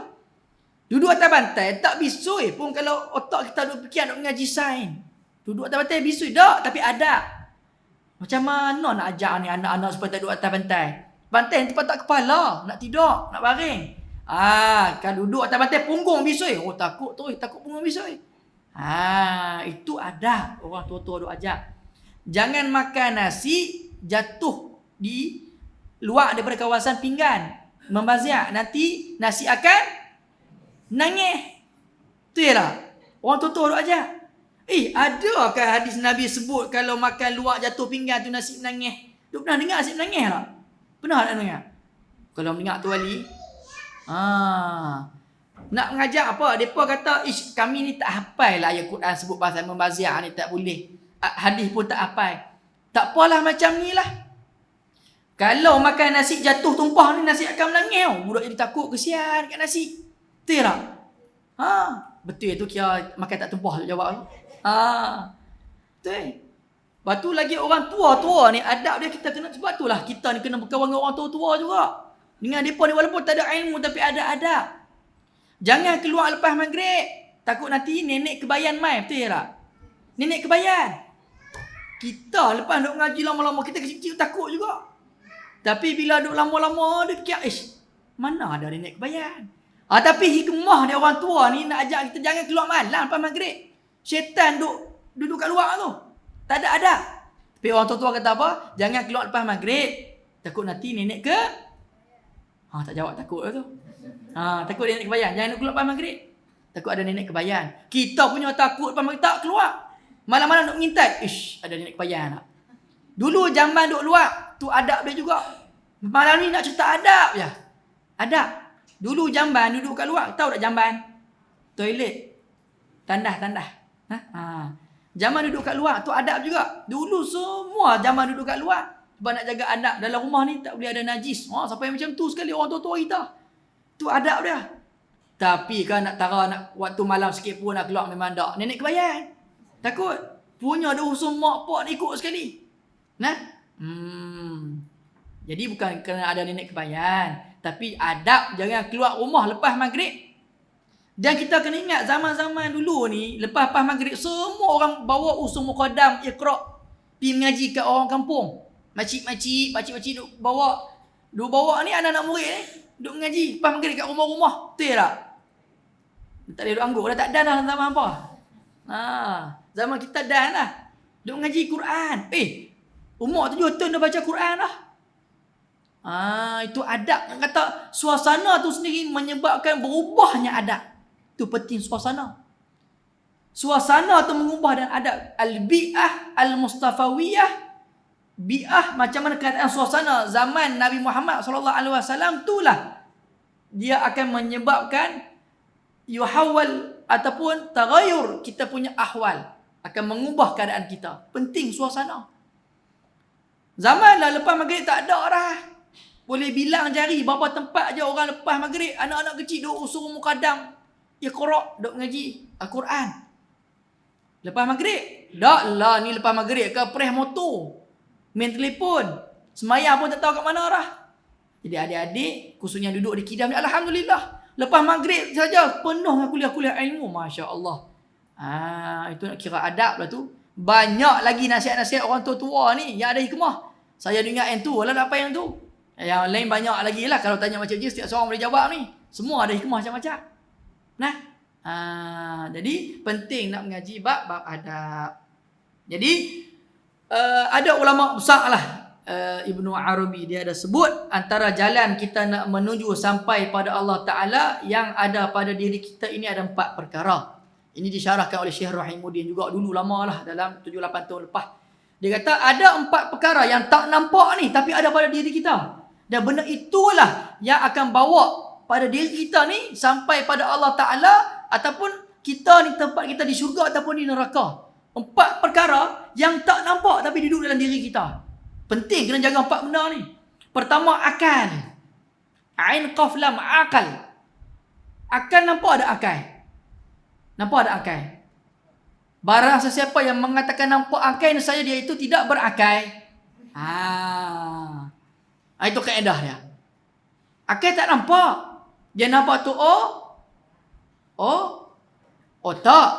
Duduk atas bantai, tak bisui pun kalau otak kita duduk fikir nak mengaji sains. Duduk atas bantai bisui, tak, tapi adab. Macam mana nak ajak ni anak-anak supaya tak duduk atas bantai? Bantai yang tempat tak kepala, nak tidur, nak baring. Kan duduk atas bantai punggung bisui. Takut punggung bisui. Itu adab orang tua-tua duk ajak. Jangan makan nasi jatuh di luar daripada kawasan pinggan, membazir, nanti nasi akan nangis. Tu ialah orang tua-tua duk ajak. Adakah hadis Nabi sebut kalau makan luar jatuh pinggan tu nasi menangis? Duk pernah dengar nasi menangis tak? Pernah tak dengar? Kalau mendengar tu wali, nak mengajak apa? Depa kata, kami ni tak hafal lah ayat Quran sebut pasal membazir ni tak boleh. Hadis pun tak hafal. Tak apalah macam ni lah. Kalau makan nasi jatuh tumpah ni, nasi akan menangis. Budak jadi takut, kesian kat nasi. Betul tak? Betul tu, kira makan tak tumpah jawab tu. Betul. Lepas tu lagi orang tua-tua ni, adab dia kita kena, sebab tu lah kita ni kena berkawan dengan orang tua-tua juga. Dengan mereka ni walaupun tak ada ilmu tapi ada adab. Jangan keluar lepas maghrib. Takut nanti nenek kebayan mai. Betul tak? Nenek kebayan. Kita lepas duk ngaji lama-lama, kita kecil-kecil takut juga. Tapi bila duk lama-lama, dia fikir, mana ada nenek kebayan. Tapi hikmah dia orang tua ni nak ajak kita jangan keluar malam lepas maghrib. Syaitan duduk kat luar tu. Tak ada adab. Tapi orang tua-tua kata apa? Jangan keluar lepas maghrib. Takut nanti nenek ke? Tak jawab, takut lah tu. Takut nenek kebayan. Jangan keluar lepas maghrib. Takut ada nenek kebayan. Kita punya takut lepas maghrib tak keluar. Malam-malam duk mengintai. Ada nenek kebayan tak? Dulu jamban duk luar. Tu adab dia juga. Malam ni nak cerita adab je. Adab. Dulu jamban duduk kat luar. Tahu tak jamban? Toilet. Tandah. Jamban duduk kat luar. Tu adab juga. Dulu semua jamban duduk kat luar. Sebab nak jaga adab. Dalam rumah ni tak boleh ada najis. Sampai macam tu sekali orang tua-tua kita. Tu adab dia. Tapi kan nak tara nak waktu malam sikit pun nak keluar memang tak. Nenek kebayan. Takut. Punya ada usul mak pak ikut sekali. Jadi bukan kerana ada nenek kebayan. Tapi adab jangan keluar rumah lepas maghrib. Dan kita kena ingat zaman-zaman dulu ni, lepas maghrib semua orang bawa usul muqaddam, iqra'. Pergi mengaji kat orang kampung. Makcik-makcik duk bawa ni anak-anak murid ni. Duk mengaji lepas maghrib kat rumah-rumah. Betul tak? Tak boleh duk anggur dah, tak dan dah zaman apa. Zaman kita dah lah. Duk ngaji Quran. Umur 7 tahun dah baca Quran dah. Itu adab. Kata suasana tu sendiri menyebabkan berubahnya adab. Itu penting suasana. Suasana tu mengubah dan adab. Al-bi'ah al-mustafawiyah. Bi'ah macam mana keadaan suasana zaman Nabi Muhammad SAW itulah dia akan menyebabkan yuhawwal ataupun tagayur kita punya ahwal, akan mengubah keadaan kita. Penting suasana. Zaman lah lepas maghrib tak ada dah. Boleh bilang jari berapa tempat je orang lepas maghrib, anak-anak kecil duk suruh mukadam Iqra, duk mengaji Al-Quran. Lepas maghrib, dak lah ni lepas maghrib ke press motor, main telefon, semayang pun tak tahu kat mana dah. Jadi adik-adik khususnya duduk di kidam ni, alhamdulillah lepas maghrib saja penuh dengan kuliah-kuliah ilmu, masya-Allah. Itu nak kira adab lah tu. Banyak lagi nasihat-nasihat orang tua-tua ni yang ada hikmah. Saya ingat yang tu lah, apa yang tu. Yang lain banyak lagi lah. Kalau tanya macam je, setiap seorang boleh jawab ni. Semua ada hikmah macam-macam. Nah, jadi penting nak mengaji bab adab. Jadi ada ulama besar lah, Ibnu Arabi, dia ada sebut antara jalan kita nak menuju sampai pada Allah Ta'ala yang ada pada diri kita ini ada 4 perkara. Ini disyarahkan oleh Syekh Rahimuddin juga dulu lama lah, dalam 7-8 tahun lepas. Dia kata ada 4 perkara yang tak nampak ni tapi ada pada diri kita. Dan benda itulah yang akan bawa pada diri kita ni sampai pada Allah Ta'ala, ataupun kita ni tempat kita di syurga ataupun di neraka. 4 perkara yang tak nampak tapi duduk dalam diri kita. Penting kena jaga 4 benda ni. Pertama, akal. Ain qaf lam, akal. Akal, nampak ada akal. Nampak ada akal. Barang sesiapa yang mengatakan nampak akal saya, dia itu tidak berakal. Itu kaedah dia. Akal tak nampak. Dia nampak tu otak.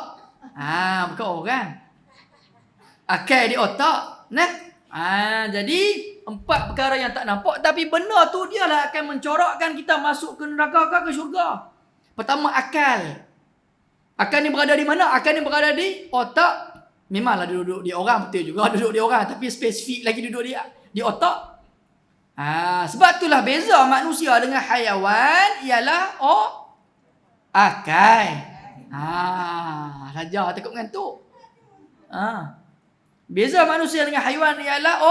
Bukan orang. Akal di otak. Nah. Jadi 4 perkara yang tak nampak tapi benda tu dia lah akan mencorakkan kita masuk ke neraka ke syurga. Pertama, akal. Akal ni berada di mana? Akal ni berada di otak. Memanglah duduk di orang, betul juga duduk di orang, tapi spesifik lagi duduk di otak. Sebab itulah beza manusia dengan haiwan ialah akal. Saja takut mengantuk. Beza manusia dengan haiwan ialah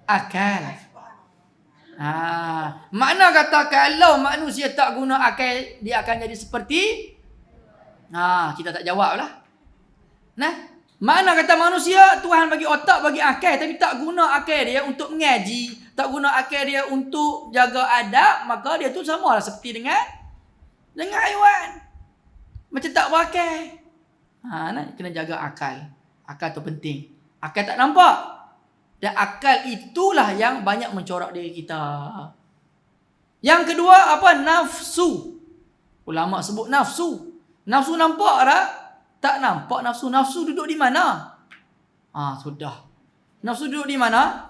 akal. Makna kata kalau manusia tak guna akal, dia akan jadi seperti kita tak jawab lah. Makna kata manusia, Tuhan bagi otak, bagi akal, tapi tak guna akal dia untuk mengaji, tak guna akal dia untuk jaga adab, maka dia tu sama lah seperti dengan haiwan. Macam tak berakal. Kena jaga akal. Akal tu penting. Akal tak nampak. Dan akal itulah yang banyak mencorak diri kita. Yang kedua, apa? Nafsu. Ulama sebut nafsu. Nafsu nampak tak? Tak nampak nafsu. Nafsu duduk di mana? Sudah. Nafsu duduk di mana?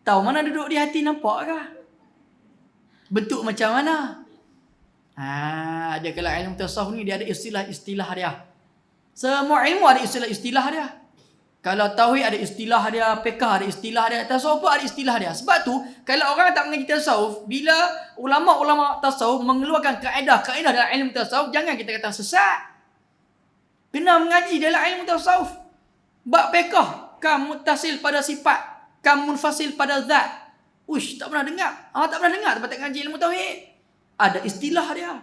Tahu mana duduk di hati, nampak kah? Bentuk macam mana? Dia kalau ilmu tasawuf ni dia ada istilah-istilah dia. Semua ilmu ada istilah-istilah dia. Kalau tauhid ada istilah dia, fiqh ada istilah dia, tasawuf pun ada istilah dia. Sebab tu kalau orang tak mengaji tasawuf, bila ulama-ulama tasawuf mengeluarkan kaedah dalam ilmu tasawuf, jangan kita kata sesat. Kena mengaji dalam ilmu tasawuf. Bab fiqh, kam muttasil pada sifat, kam munfasil pada zat. Tak pernah dengar. Tak pernah dengar tempat ngaji ilmu tauhid. Ada istilah dia.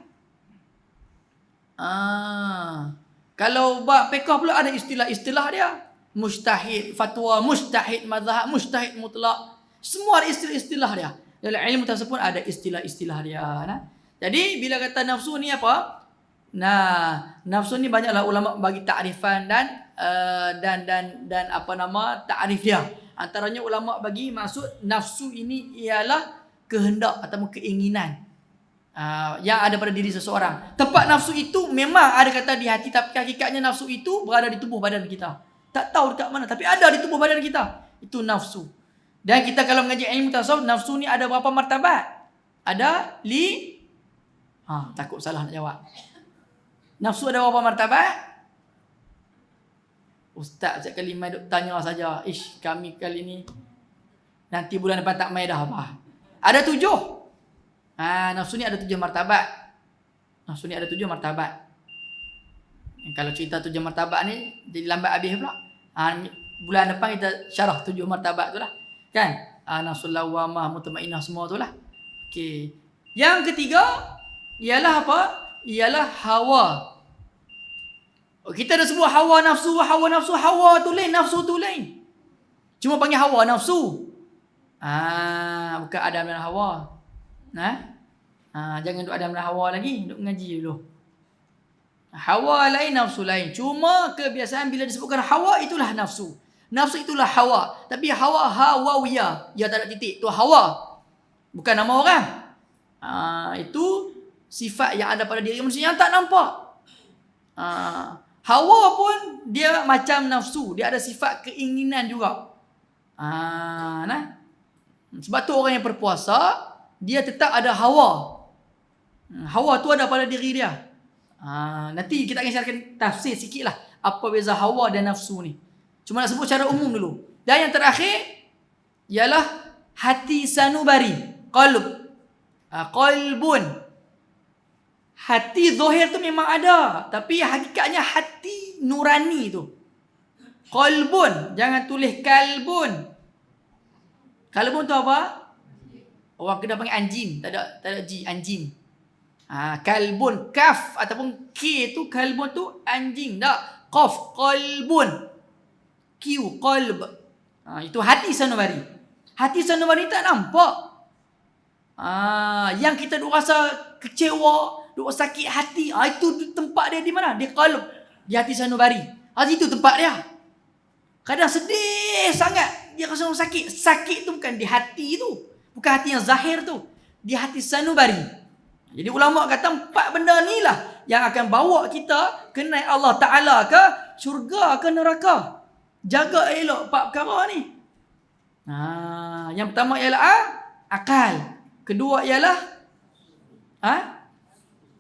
Kalau bab fiqh pula ada istilah-istilah dia. Mujtahid, fatwa, mujtahid mazhab, mujtahid mutlak. Semua ada istilah-istilah dia. Dalam ilmu tasawuf pun ada istilah-istilah dia. Jadi bila kata nafsu ni apa? Nafsu ni banyaklah ulama bagi takrifan dan apa nama takrif dia. Antaranya ulama bagi maksud nafsu ini ialah kehendak atau keinginan yang ada pada diri seseorang. Tempat nafsu itu memang ada kata di hati, tapi hakikatnya nafsu itu berada di tubuh badan kita. Tak tahu dekat mana, tapi ada di tubuh badan kita. Itu nafsu. Dan kita kalau mengaji ilmu tasawuf, nafsu ni ada berapa martabat? Ada takut salah nak jawab. Nafsu ada berapa martabat? Ustaz setiap kali mai duk tanya saja. Kami kali ni nanti bulan depan tak mai dah apa? Ada 7. Nafsu ni ada 7 martabat. Kalau cerita 7 martabat ni jadi lambat habis pula. Bulan depan kita syarah 7 martabat tu lah. Kan? Nafsul lawamah, mutmainnah, semua tu lah. Okey. Yang ketiga ialah apa? Ialah hawa. Kita dah sebut hawa nafsu. Hawa tu lain, nafsu tu lain. Cuma panggil hawa nafsu. Bukan Adam dan Hawa. Jangan duk Adam dan Hawa lagi, duk mengaji dulu. Hawa lain, nafsu lain. Cuma kebiasaan bila disebutkan hawa, itulah nafsu. Nafsu itulah hawa. Tapi hawa hawawiyah, dia tak ada titik. Tu hawa. Bukan nama orang. Itu sifat yang ada pada diri manusia yang tak nampak. Hawa pun dia macam nafsu. Dia ada sifat keinginan juga. Sebab tu orang yang berpuasa, dia tetap ada hawa. Hawa tu ada pada diri dia. Nanti kita akan syarahkan tafsir sikit lah apa beza hawa dan nafsu ni. Cuma nak sebut secara umum dulu. Dan yang terakhir ialah hati sanubari, qalb. Qalbun. Hati zahir tu memang ada, tapi hakikatnya hati nurani tu. Qalbun, jangan tulis kalbun. Kalbun tu apa? Orang Kedah panggil anjing, tak ada ji, anjing. Kalbun, kaf ataupun k tu, kalbun tu anjing. Tak, qaf, qalbun. Q, qalb. Itu hati sanubari. Hati sanubari tak nampak. Yang kita duk rasa kecewa, duk sakit hati, itu tempat dia di mana? Di qalb, di hati sanubari. Itu tempat dia. Kadang sedih sangat, dia rasa sakit. Sakit tu bukan di hati tu, bukan hati yang zahir tu, di hati sanubari. Jadi ulama kata 4 benda ni lah yang akan bawa kita kenal Allah Ta'ala ke syurga ke neraka. Jaga elok 4 perkara ni. Yang pertama ialah akal. Kedua ialah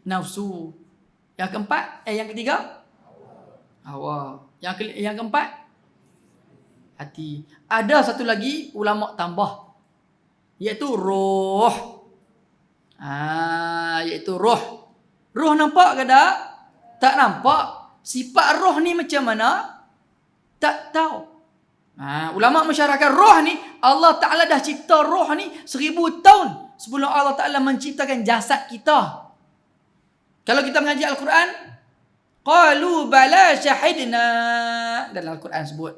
nafsu. Yang ketiga hawa. Yang keempat hati. Ada satu lagi ulama tambah, iaitu roh. Iaitu roh. Roh nampak ke tak? Tak nampak. Sifat roh ni macam mana? Tak tahu. Ulama mensyarahkan roh ni, Allah Ta'ala dah cipta roh ni 1000 tahun sebelum Allah Ta'ala menciptakan jasad kita. Kalau kita mengaji Al-Quran, qalu bala syahidna, dalam Al-Quran sebut,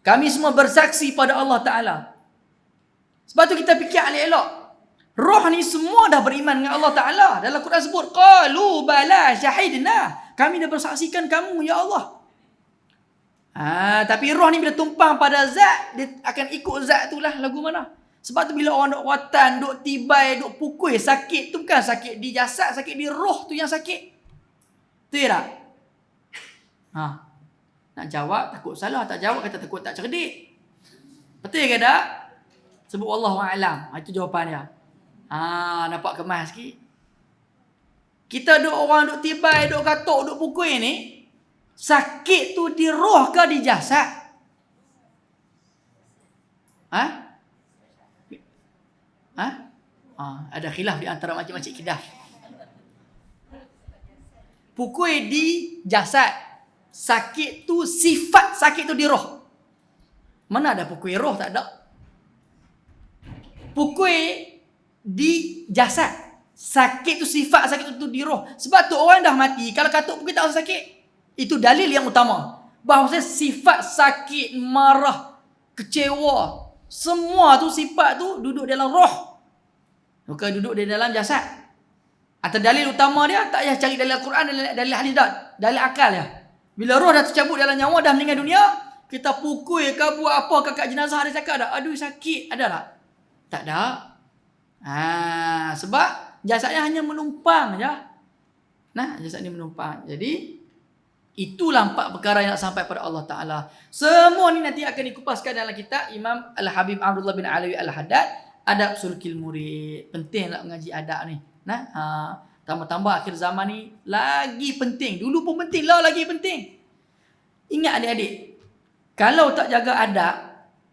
kami semua bersaksi pada Allah Ta'ala. Sebab tu kita fikir elok-elok. Roh ni semua dah beriman dengan Allah Ta'ala. Dalam Quran sebut, qalu bala syahidna, kami dah bersaksikan kamu ya Allah. Tapi roh ni bila tumpang pada zat, dia akan ikut zat tu lah lagu mana. Sebab tu bila orang duk watan, duk tibai, duk pukul, sakit tu bukan sakit di jasad, sakit di roh tu yang sakit. Tu ya tak? Nak jawab takut salah, tak jawab kata takut tak cerdik. Betul ke tak? Sebut wallahu a'lam. Itu jawapan dia. Nampak kemas sikit. Kita duk orang duk tibai, duk katuk, duk pukul ni, sakit tu di roh ke di jasad? Ada khilaf di antara makcik-makcik Kedah. Pukul di jasad. Sakit tu, sifat sakit tu di roh. Mana ada pukul roh? Tak ada. Pukul di jasad. Sakit tu, sifat sakit tu di roh. Sebab tu orang dah mati, kalau katuk pukul tak rasa sakit. Itu dalil yang utama. Bahawa sifat sakit, marah, kecewa, semua tu sifat tu duduk dalam roh, bukan duduk di dalam jasad. Atau dalil utama dia, tak payah cari dalil Al-Quran, dalil hadis dah, dalil akal dia. Bila roh dah tercabut dalam nyawa, dah meninggal dunia, kita pukul ke buat apa, kakak jenazah ada cakap tak? Aduh sakit, ada tak? Tak ada. Sebab jasadnya hanya menumpang je. Jasad ni menumpang. Jadi itulah 4 perkara yang nak sampai pada Allah Ta'ala. Semua ni nanti akan dikupaskan dalam kitab Imam Al-Habib Abdullah bin Alawi Al-Haddad, Adab Sulukil Murid. Penting nak mengaji adab ni. Tambah-tambah akhir zaman ni lagi penting. Dulu pun penting lah, lagi penting. Ingat adik-adik, kalau tak jaga adab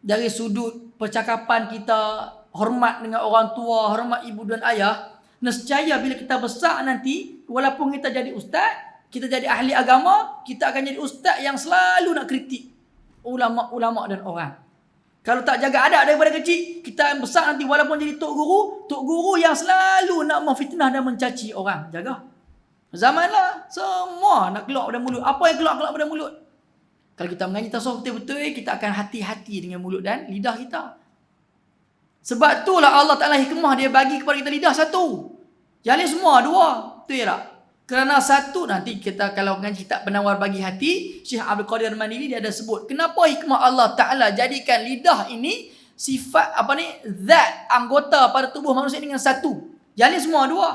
dari sudut percakapan kita, hormat dengan orang tua, hormat ibu dan ayah, nescaya bila kita besar nanti, walaupun kita jadi ustaz, kita jadi ahli agama, kita akan jadi ustaz yang selalu nak kritik ulama-ulama dan orang. Kalau tak jaga adab daripada kecil, kita besar nanti walaupun jadi tok guru yang selalu nak memfitnah dan mencaci orang. Jaga. Zamanlah semua nak keluar pada mulut. Apa yang keluar pada mulut? Kalau kita mengaji tasawuf betul-betul, kita akan hati-hati dengan mulut dan lidah kita. Sebab itulah Allah Ta'ala hikmah dia bagi kepada kita lidah satu. Yang lain semua dua. Betul tak? Kerana satu, nanti kita kalau mengaji kitab Penawar Bagi Hati, Syekh Abdul Qadir Mandiri dia ada sebut, kenapa hikmah Allah Ta'ala jadikan lidah ini sifat zat anggota pada tubuh manusia dengan satu. Yang lain semua dua.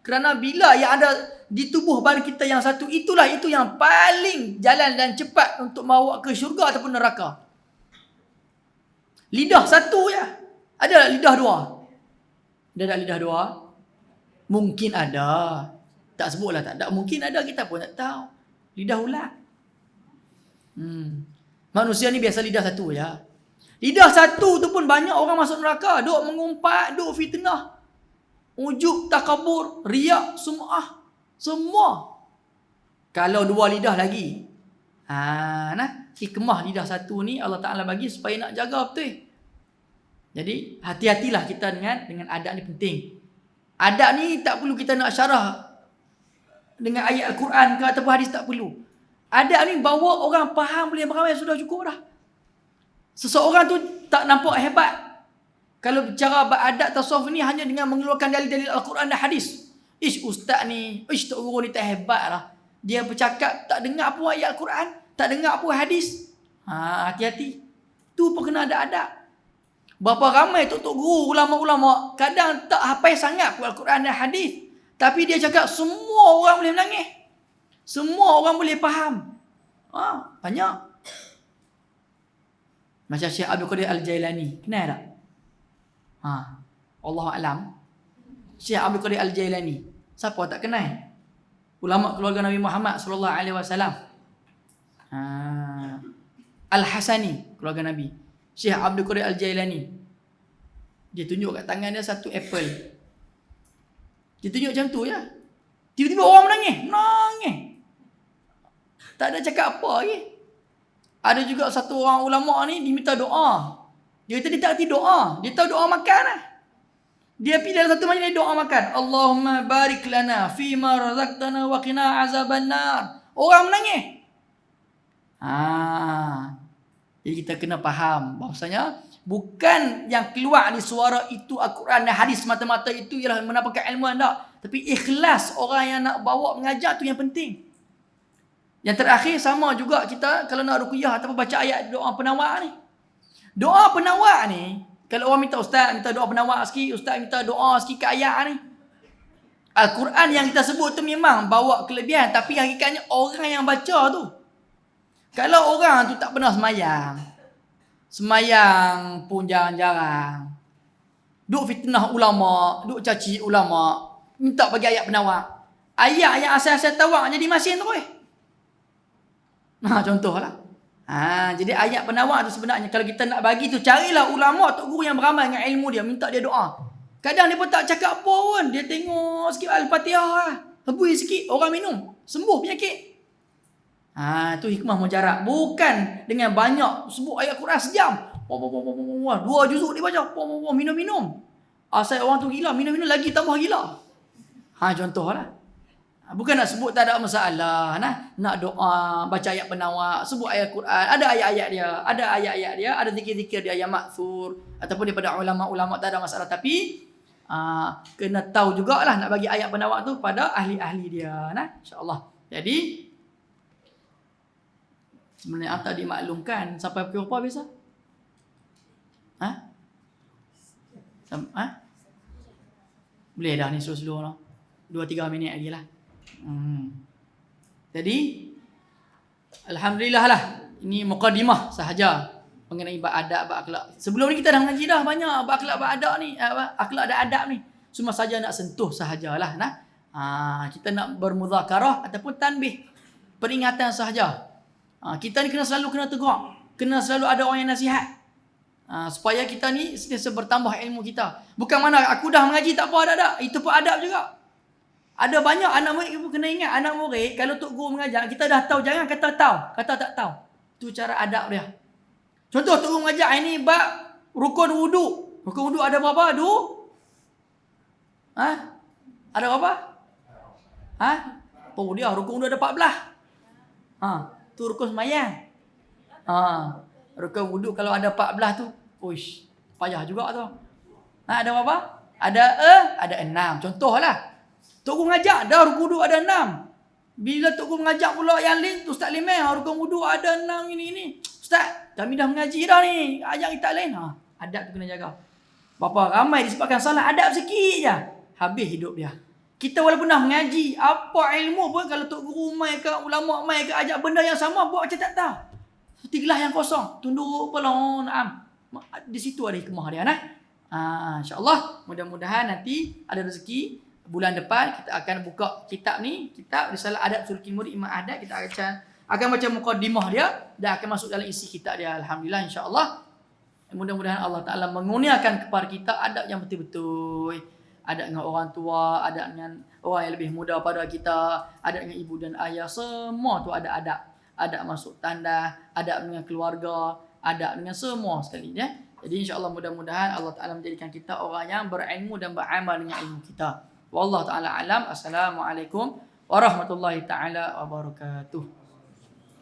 Kerana bila yang ada di tubuh badan kita yang satu, itu yang paling jalan dan cepat untuk bawa ke syurga ataupun neraka. Lidah satu je. Ada tak lidah dua? Ada tak lidah dua? Mungkin ada. Tak sebutlah tak ada. Mungkin ada, kita pun tak tahu. Lidah ulat. Manusia ni biasa lidah satu je. Lidah satu tu pun banyak orang masuk neraka. Duk mengumpat, duk fitnah. Ujub, takabur, riak, sum'ah. Semua. Kalau dua lidah lagi. Hikmah lidah satu ni Allah Ta'ala bagi supaya nak jaga betul. Jadi hati-hatilah kita dengan adab ni penting. Adab ni tak perlu kita nak syarah dengan ayat Al-Quran ke ataupun hadis, tak perlu. Adab ni bawa orang faham boleh ramai sudah cukup dah. Seseorang tu tak nampak hebat kalau bicara adab tasawuf ni hanya dengan mengeluarkan dalil-dalil Al-Quran dan hadis. Ustaz ni, tok guru ni tak hebat lah. Dia bercakap tak dengar apa ayat Al-Quran, tak dengar apa hadis. Hati-hati. Tu pun kena ada adab. Berapa ramai tok guru, ulama-ulama kadang tak hafal sangat pun Al-Quran dan hadis, tapi dia cakap semua orang boleh menangis. Semua orang boleh faham. Banyak. Macam Syekh Abdul Qadir Al-Jailani. Kenal tak? Allahu'alam. Syekh Abdul Qadir Al-Jailani. Siapa tak kenal? Ulama keluarga Nabi Muhammad sallallahu alaihi wasallam. Al-Hasani, keluarga Nabi. Syekh Abdul Qadir Al-Jailani. Dia tunjuk kat tangan dia satu apple. Dia tunjuk macam tu je. Tiba-tiba orang menangis. Tak ada cakap apa lagi. Ada juga satu orang ulama ni diminta doa. Dia kata dia tak kerti doa. Dia tahu doa makan lah. Dia pergi dalam satu majlis doa makan. Allahumma barik lana fima razaqtana wa qina azaban nar. Orang menangis. Jadi kita kena faham bahawasanya bukan yang keluar di suara itu Al-Quran dan hadis semata-mata itu ialah mendapatkan ilmu anda. Tapi ikhlas orang yang nak bawa mengajar tu yang penting. Yang terakhir sama juga kita kalau nak ruqyah ataupun baca ayat doa penawar ni. Doa penawar ni, kalau orang minta ustaz minta doa penawar sikit, ustaz minta doa sikit ke ayat ni. Al-Quran yang kita sebut tu memang bawa kelebihan, tapi hakikatnya orang yang baca tu. Kalau orang tu tak pernah semayang pun jarang-jarang, duk fitnah ulama, duk caci ulama, minta bagi ayat penawar. Ayat yang asal-asal tawak jadi masin terus. Contohlah. Jadi ayat penawar tu sebenarnya kalau kita nak bagi tu, carilah ulama tok guru yang beramal dengan ilmu dia, minta dia doa. Kadang dia pun tak cakap apa pun, dia tengok sikit Al-Fatihah lah, hebui sikit, orang minum, sembuh penyakit. Tu hikmah mujarab. Bukan dengan banyak sebut ayat Quran sejam. 2 juzuk dia baca. Minum-minum. Asal orang tu gila, minum-minum lagi tambah gila. Contohlah. Bukan nak sebut tak ada masalah. Nak doa, baca ayat penawar, sebut ayat Quran. Ada ayat-ayat dia. Ada zikir-zikir dia yang maksur. Ataupun daripada ulama-ulama, tak ada masalah. Tapi kena tahu jugalah nak bagi ayat penawar tu pada ahli-ahli dia. InsyaAllah. Jadi sebenarnya tak dimaklumkan sampai pukul berapa biasa? Boleh dah ni slow-slow lah. 2-3 minit lagi lah. Jadi alhamdulillah lah. Ini muqaddimah sahaja mengenai bab adab, bab akhlak. Sebelum ni kita dah mengaji dah banyak bab akhlak, bab adab ni, akhlak dan adab ni. Cuma saja nak sentuh sahajalah. Kita nak bermuzakarah ataupun tanbih, peringatan sahaja. Kita ni kena selalu kena tegur. Kena selalu ada orang yang nasihat. Supaya kita ni sentiasa bertambah ilmu kita. Bukan mana aku dah mengaji tak apa ada. Itu pun adab juga. Ada banyak anak murid pun kena ingat. Anak murid kalau tok guru mengajar, kita dah tahu, jangan kata tahu, kata tak tahu. Itu cara adab dia. Contoh tok guru mengajar ini bab rukun wudu. Rukun wudu ada berapa? Ada berapa? Oh dia rukun wudu ada 14. Tu rukun sembahyang. Rukun wudu kalau ada 14 tu, uish, payah juga tu. Ada berapa? Ada 6. Contohlah. Tok guru mengajar dah rukun wudu ada 6. Bila tok guru mengajar pula yang lain tu Ustaz Limeh, rukun wudu ada 6 ini. Ustaz, kami dah mengaji dah ni. Ajar kita lain. Adab tu kena jaga. Berapa ramai disebabkan salah adab sikit je, habis hidup dia. Kita walaupun dah mengaji, apa ilmu pun kalau tok guru mai ke ulama mai ke ajak benda yang sama, buat macam tak tahu. Seperti gelas yang kosong, tunduk pelong, naam. Di situ ada hikmah dia nah. InsyaAllah mudah-mudahan nanti ada rezeki bulan depan kita akan buka kitab ni, kitab Risalah Adab Sulki Murid Imam Adab. Kita akan baca mukadimah dia dan akan masuk dalam isi kitab dia. Alhamdulillah, insya-Allah. Mudah-mudahan Allah Taala mengurniakan kepada kita adab yang betul-betul. Adab dengan orang tua, adab dengan orang yang lebih muda pada kita, adab dengan ibu dan ayah, semua tu ada adab. Adab masuk tandas, adab dengan keluarga, adab dengan semua sekali ya. Jadi insya-Allah mudah-mudahan Allah Taala menjadikan kita orang yang berilmu dan beramal dengan ilmu kita. Wallahu taala alam. Assalamualaikum warahmatullahi taala wabarakatuh.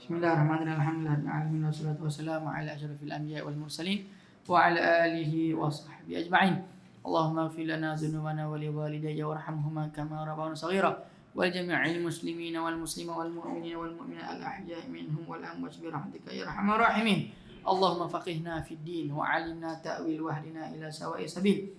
Bismillahirrahmanirrahim. Alhamdulillahirabbil alamin wassalatu wassalamu ala asyrafil anbiya'i wal mursalin wa ala alihi wa sahbihi ajma'in. Allahumma ighfir lana dzunubana wa liwalidayya warhamhuma kama rabbawna shaghira wa li jami'il muslimina wal muslimat wal mu'minina wal mu'minat al ahya'i minhum wal amwat bi rahmatika ya arhamar rahimin. Allahumma faqihna fid din wa 'allimna ta'wil wahdina ila sawa'i sabil.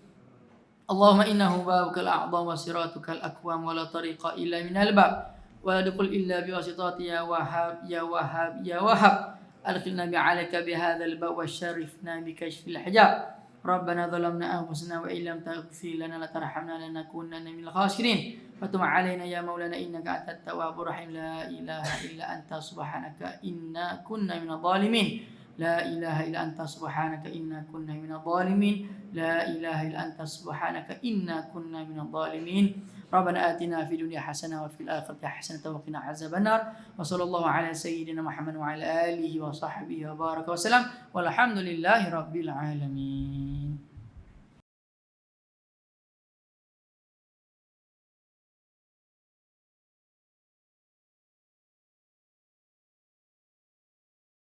Allahumma innahu babukal a'zam wa siratukal akwam wa la tariqa illa minal bab wa la dukhul illa bi wasitati ya wahhab ya wahhab ya wahhab. Adkhilna bi'alaka bihadzal bab wa syarifna bi kashfil hijab. Rabbana zalamna anfusana wa illam taghfir lana wa tarhamna lanakunanna minal khasirin. Wa tub 'alaina ya maulana innaka antat tawwabur rahim. La ilaha illa anta subhanaka inna kunna minadh dhalimin. La ilaha illa anta subhanaka inna kunna minadh dhalimin. La ilaha illa anta subhanaka inna kunna minadh dhalimin. Rabbana atina fid dunya hasanah wa fil akhirati hasanah wa qina azabannar. Wa sallallahu ala sayyidina Muhammad wa ala alihi wa sahbihi wa baraka wa salam. Walhamdulillahi rabbil alamin.